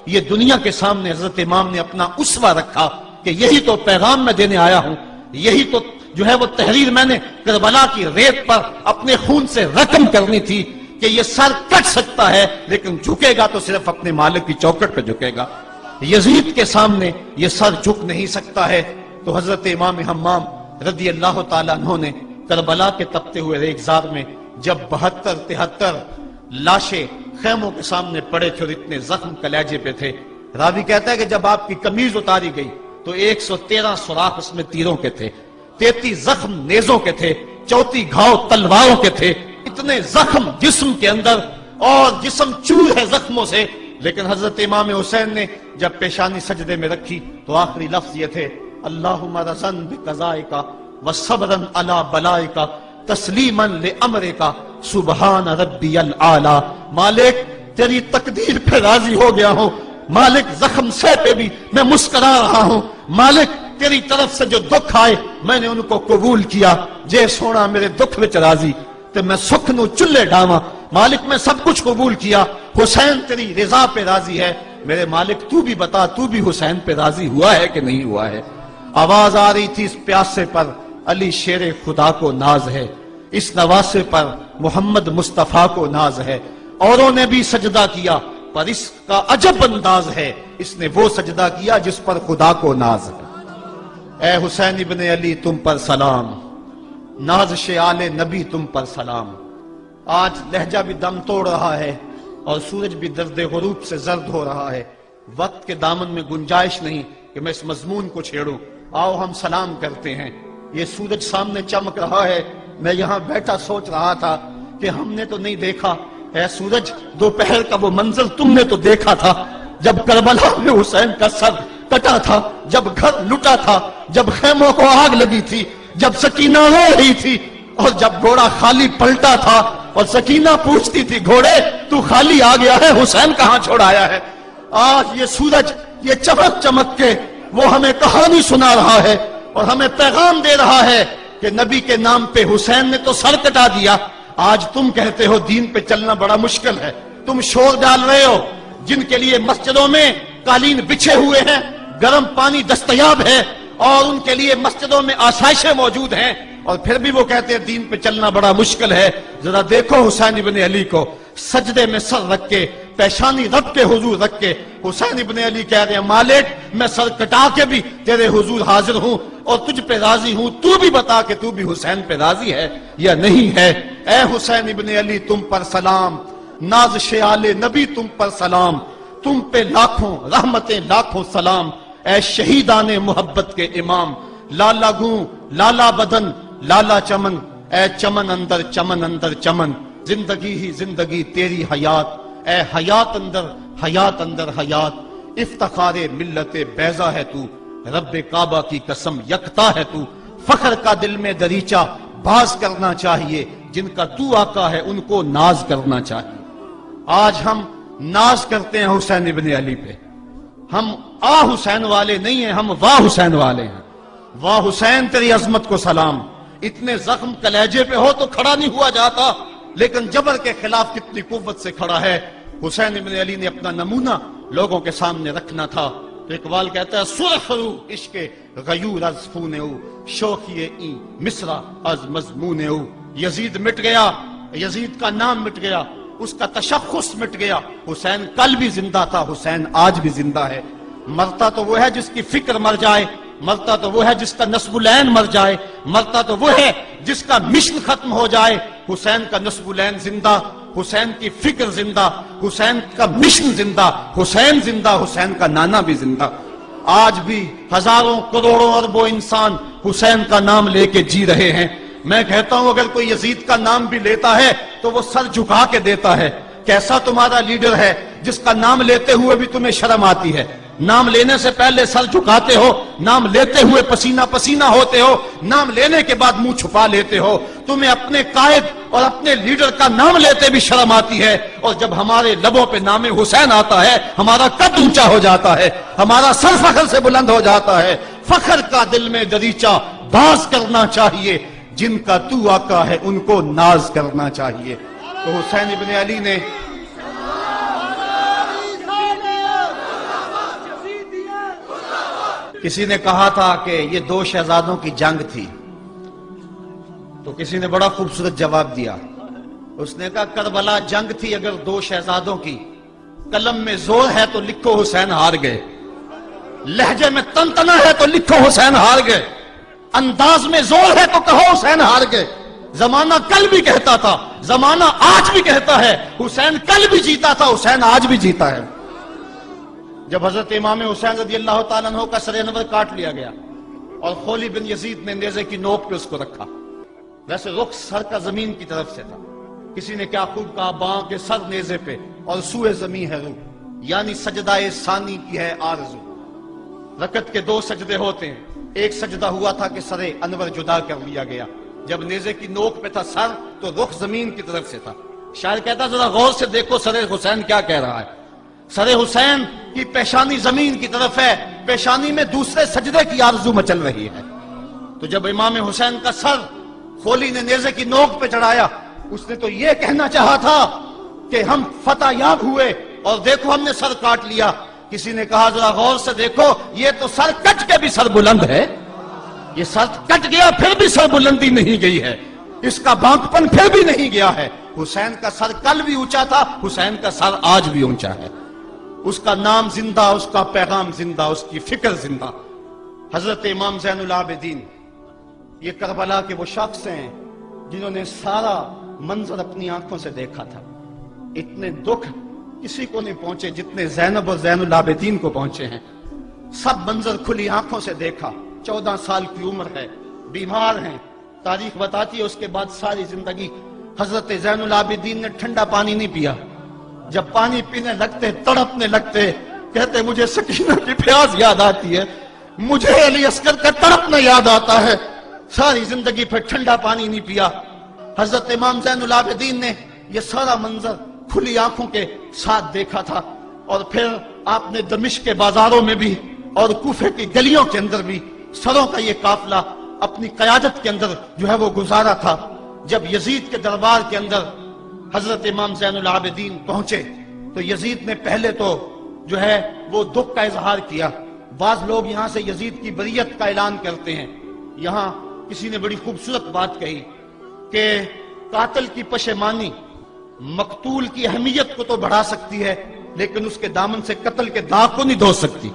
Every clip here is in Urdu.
یہ دنیا کے سامنے حضرت امام نے اپنا اسوہ رکھا کہ یہی تو پیغام میں دینے آیا ہوں، یہی تو جو ہے وہ تحریر میں نے کربلا کی ریت پر اپنے خون سے رقم کرنی تھی کہ یہ سر کٹ سکتا ہے لیکن جھکے گا تو صرف اپنے مالک کی چوکٹ پہ جھکے گا، یزید کے سامنے یہ سر جھک نہیں سکتا ہے۔ تو حضرت امام حمام رضی اللہ تعالیٰ عنہ نے کربلا کے تپتے ہوئے ریگزار میں جب 72-73 لاشیں خیموں کے سامنے پڑے تھے اور اتنے زخم کلیجے پہ تھے، راوی کہتا ہے کہ جب آپ کی قمیض اتاری گئی تو 113 سوراخ اس میں تیروں کے تھے، 33 زخم نیزوں کے تھے، 34 گھاؤ تلواروں کے تھے، اتنے زخم جسم کے اندر اور جسم چور ہے زخموں سے۔ لیکن حضرت امام حسین نے جب پیشانی سجدے میں رکھی تو آخری لفظ یہ تھے، اللہم رضن بقضائک وصبرن علی بلائک تسلیما لامرک سبحان ربی العالی۔ مالک تیری تقدیر پہ راضی ہو گیا ہوں، مالک زخم سے پہ بھی میں مسکرا رہا ہوں، مالک تیری طرف سے جو دکھ آئے میں نے ان کو قبول کیا، جے سونا میرے دکھ وچ راضی تے میں سکھ نو چلے ڈاواں، مالک میں سب کچھ قبول کیا، حسین تیری رضا پہ راضی ہے، میرے مالک تو بھی بتا تو بھی حسین پہ راضی ہوا ہے کہ نہیں ہوا ہے۔ آواز آ رہی تھی اس پیاسے پر علی شیر خدا کو ناز ہے، اس نواسے پر محمد مصطفیٰ کو ناز ہے، اوروں نے بھی سجدہ کیا پر اس کا عجب انداز ہے، اس نے وہ سجدہ کیا جس پر خدا کو ناز ہے۔ اے حسین ابن علی تم پر سلام، نازش آل نبی تم پر سلام۔ آج لہجہ بھی دم توڑ رہا ہے اور سورج بھی درد غروب سے زرد ہو رہا ہے، وقت کے دامن میں گنجائش نہیں کہ میں اس مضمون کو چھیڑوں، آؤ ہم سلام کرتے ہیں۔ یہ سورج سامنے چمک رہا ہے، میں یہاں بیٹھا سوچ رہا تھا کہ ہم نے تو نہیں دیکھا، اے سورج دوپہر کا وہ منظر تم نے تو دیکھا تھا جب کربلا میں حسین کا سر کٹا تھا، جب گھر لٹا تھا، جب خیموں کو آگ لگی تھی، جب سکینہ رو رہی تھی اور جب گھوڑا خالی پلٹا تھا اور سکینہ پوچھتی تھی گھوڑے تو خالی آ گیا ہے، حسین کہاں چھوڑ آیا ہے۔ آج یہ سورج یہ چمک چمک کے وہ ہمیں کہانی سنا رہا ہے اور ہمیں پیغام دے رہا ہے کہ نبی کے نام پہ حسین نے تو سر کٹا دیا، آج تم کہتے ہو دین پہ چلنا بڑا مشکل ہے، تم شور ڈال رہے ہو، جن کے لیے مسجدوں میں قالین بچھے ہوئے ہیں، گرم پانی دستیاب ہے اور ان کے لیے مسجدوں میں آسائشیں موجود ہیں، اور پھر بھی وہ کہتے ہیں دین پہ چلنا بڑا مشکل ہے۔ ذرا دیکھو حسین ابن علی کو سجدے میں سر رکھ کے، پیشانی رب کے حضور رکھ کے حسین ابن علی کہہ رہے ہیں مالک میں سر کٹا کے بھی تیرے حضور حاضر ہوں اور تجھ پہ راضی ہوں، تو بھی بتا کہ تو بھی حسین پہ راضی ہے یا نہیں ہے۔ اے حسین ابن علی تم پر سلام، نازش آل نبی تم پر سلام، تم پہ لاکھوں رحمتیں لاکھوں سلام، اے شہیدان محبت کے امام، لالا گوں لالا بدن لالا چمن، اے چمن اندر چمن اندر چمن، زندگی ہی زندگی تیری حیات، اے حیات اندر حیات اندر حیات، افتخار ملت بیضا ہے تو، رب کعبہ کی قسم یکتا ہے تو، فخر کا دل میں دریچہ باز کرنا چاہیے، جن کا تو آقا ہے ان کو ناز کرنا چاہیے۔ آج ہم ناز کرتے ہیں حسین ابن علی پہ، ہم آ حسین والے نہیں ہیں، ہم واہ حسین والے ہیں۔ واہ حسین تیری عظمت کو سلام، اتنے زخم کلیجے پہ ہو تو کھڑا نہیں ہوا جاتا، لیکن جبر کے خلاف کتنی قوت سے کھڑا ہے۔ حسین ابن علی نے اپنا نمونہ لوگوں کے سامنے رکھنا تھا۔ تو اقبال کہتا ہے سرخ رو عشق غیور از خون او، شوخی این مصرع از مضمون او۔ یزید مٹ گیا، یزید کا نام مٹ گیا، اس کا تشخص مٹ گیا، حسین کل بھی زندہ تھا، حسین آج بھی زندہ ہے۔ مرتا تو وہ ہے جس کی فکر مر جائے، مرتا تو وہ ہے جس کا نسب العین مر جائے، مرتا تو وہ ہے جس کا مشن ختم ہو جائے۔ حسین کا نسب العین زندہ، حسین کی فکر زندہ، حسین کا مشن زندہ، حسین زندہ، حسین کا نانا بھی زندہ۔ آج بھی ہزاروں کروڑوں اربوں انسان حسین کا نام لے کے جی رہے ہیں۔ میں کہتا ہوں اگر کوئی یزید کا نام بھی لیتا ہے تو وہ سر جھکا کے دیتا ہے۔ کیسا تمہارا لیڈر ہے جس کا نام لیتے ہوئے بھی تمہیں شرم آتی ہے؟ نام لینے سے پہلے سر جھکاتے ہو، نام لیتے ہوئے پسینہ پسینہ ہوتے ہو، نام لینے کے بعد منہ چھپا لیتے ہو۔ تمہیں اپنے قائد اور اپنے لیڈر کا نام لیتے بھی شرم آتی ہے، اور جب ہمارے لبوں پہ نام حسین آتا ہے ہمارا قد اونچا ہو جاتا ہے، ہمارا سر فخر سے بلند ہو جاتا ہے۔ فخر کا دل میں دریچہ باز کرنا چاہیے، جن کا تو آقا ہے ان کو ناز کرنا چاہیے۔ تو حسین ابن علی نے کسی نے کہا تھا کہ یہ دو شہزادوں کی جنگ تھی، تو کسی نے بڑا خوبصورت جواب دیا. اس نے کہا کربلا جنگ تھی اگر دو شہزادوں کی، قلم میں زور ہے تو لکھو حسین ہار گئے، لہجے میں تنتنا ہے تو لکھو حسین ہار گئے، انداز میں زور ہے تو کہو حسین ہار گئے. زمانہ کل بھی کہتا تھا، زمانہ آج بھی کہتا ہے، حسین کل بھی جیتا تھا، حسین آج بھی جیتا ہے. جب حضرت امام حسین رضی اللہ تعالیٰ عنہ کا سر انور کاٹ لیا گیا اور خولی بن یزید نے نیزے کی نوک پہ اس کو رکھا، ویسے رخ سر کا زمین کی طرف سے تھا. کسی نے کیا خوب کہا، باں کے سر نیزے پہ اور سوئے زمین ہے روح، یعنی سجدہ ثانی کی ہے آرزو. رکعت کے دو سجدے ہوتے ہیں، ایک سجدہ ہوا تھا کہ سر انور جدا کر لیا گیا، جب نیزے کی نوک پہ تھا سر تو رخ زمین کی طرف سے تھا. شاعر کہتا ذرا غور سے دیکھو سر حسین کیا کہہ رہا ہے. سر حسین کی پیشانی زمین کی طرف ہے، پیشانی میں دوسرے سجدے کی آرزو مچل رہی ہے. تو جب امام حسین کا سر خولی نے نیزے کی نوک پہ چڑھایا، اس نے تو یہ کہنا چاہا تھا کہ ہم فتح یاب ہوئے اور دیکھو ہم نے سر کاٹ لیا. کسی نے کہا ذرا غور سے دیکھو، یہ تو سر کٹ کے بھی سر بلند ہے، یہ سر کٹ گیا پھر بھی سر بلندی نہیں گئی ہے، اس کا بانکپن پھر بھی نہیں گیا ہے. حسین کا سر کل بھی اونچا تھا، حسین کا سر آج بھی اونچا ہے. اس کا نام زندہ، اس کا پیغام زندہ، اس کی فکر زندہ. حضرت امام زین العابدین یہ کربلا کے وہ شخص ہیں جنہوں نے سارا منظر اپنی آنکھوں سے دیکھا تھا. اتنے دکھ کسی کو نہیں پہنچے جتنے زینب اور زین العابدین کو پہنچے ہیں. سب منظر کھلی آنکھوں سے دیکھا. 14 سال کی عمر ہے، بیمار ہیں، تاریخ بتاتی ہے اس کے بعد ساری زندگی حضرت زین العابدین نے ٹھنڈا پانی نہیں پیا. جب پانی پینے لگتے تڑپنے لگتے، کہتے مجھے سکینہ کی پیاس یاد آتی ہے، مجھے علی اصغر کا تڑپنا یاد آتا ہے. ساری زندگی پھر ٹھنڈا پانی نہیں پیا. حضرت امام زین العابدین نے یہ سارا منظر کھلی آنکھوں کے ساتھ دیکھا تھا. اور پھر آپ نے دمشق کے بازاروں میں بھی اور کوفے کی گلیوں کے اندر بھی سروں کا یہ قافلہ اپنی قیادت کے اندر جو ہے وہ گزارا تھا. جب یزید کے دربار کے اندر حضرت امام زین العابدین پہنچے تو یزید نے پہلے تو جو ہے وہ دکھ کا اظہار کیا. بعض لوگ یہاں سے یزید کی بریت کا اعلان کرتے ہیں. یہاں کسی نے بڑی خوبصورت بات کہی کہ قاتل کی پشیمانی مقتول کی اہمیت کو تو بڑھا سکتی ہے لیکن اس کے دامن سے قتل کے داغ کو نہیں دھو سکتی.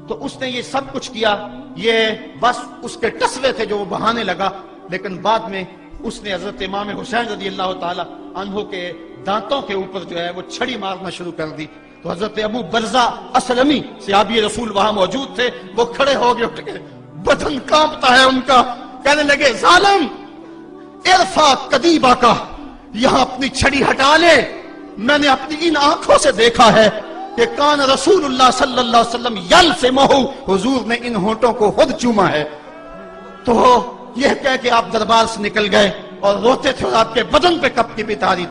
تو اس نے یہ سب کچھ کیا، یہ بس اس کے ٹسوے تھے جو وہ بہانے لگا. لیکن بعد میں اس نے حضرت امام حسین رضی اللہ تعالی عنہ کے دانتوں کے اوپر جو ہے وہ چھڑی مارنا شروع کر دی. تو حضرت ابو برزہ اسلمی صحابی رسول وہاں موجود تھے، وہ کھڑے ہو گئے، اٹھ گئے، بدن کانپتا ہے ان کا. کہنے لگے ظالم ارفع قدیبہ کا، یہاں اپنی چھڑی ہٹا لے. میں نے اپنی ان آنکھوں سے دیکھا ہے کہ کان رسول اللہ صلی اللہ علیہ وسلم یلفمہ، حضور نے ان ہونٹوں کو خود چوما ہے. تو یہ کہہ کہ آپ دربار سے نکل گئے اور روتے تھے اور آپ کے بدن پہ کپ کی بھی تاری